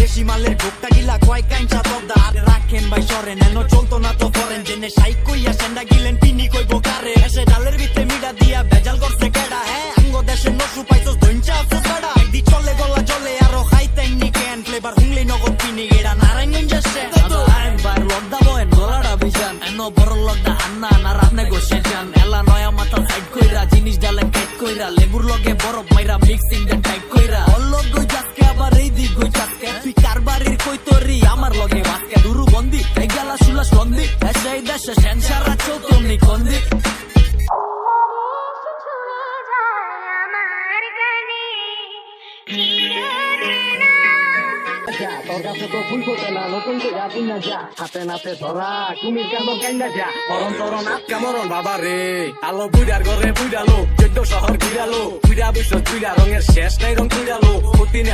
দেশি মালের ঢোকটা গিলা কয় কাইঞ্চা দবদা আর রাখেন ভাই সরেন এনো চলতো না তো ফরেন জেনে সাইক কইয়া সেন্ডা গিলেন পিনি কইব কারে এসে ডালের ভিতরে মিডা দিয়া ভেজাল করছে কেডা হ্যাঁ আঙ্গ দেশে নসু পাইছস ধইঞ্চা ফুসাডা একদি চলে গলা চলে আরো খাইতেন নি ক্যান ফ্লেভার হুংলি নগদ পিনি গেডা নারায়ণগঞ্জ আসছে আইন ভাই লকডা বয়েন গলাডা বিজান এনো বড় লকডা হান্না না রাপনে গোশে জান এলা নয়া মাথা সাইড কইরা জিনিস ডালে কেট কইরা লেবুর লগে বরফ মাইরা মিক্সিং দেন টাইট কইরা অলগ গই যাকে আবার এই দিক গই যাকে তুই কারবারির কই তোরি আমার লগে বাসকে দুরু বন্দি এই গেলা শুলা সন্দি এসে এই দেশে সেনসারা চৌতনি কন্দি তোর কাছে তো ফুল ফোটে না নতুন করে আপন না যা হাতে নাতে ধরা কুমির কেন কেন্ডা যা মরণ তরণ আটকা মরণ বাবা রে আলো বুড়ার ঘরে বুড়ালো 14 শহর ঘুরালো বুড়া বৈশ বুড়া রঙের শেষ নাই রং ঘুরালো প্রতিদিন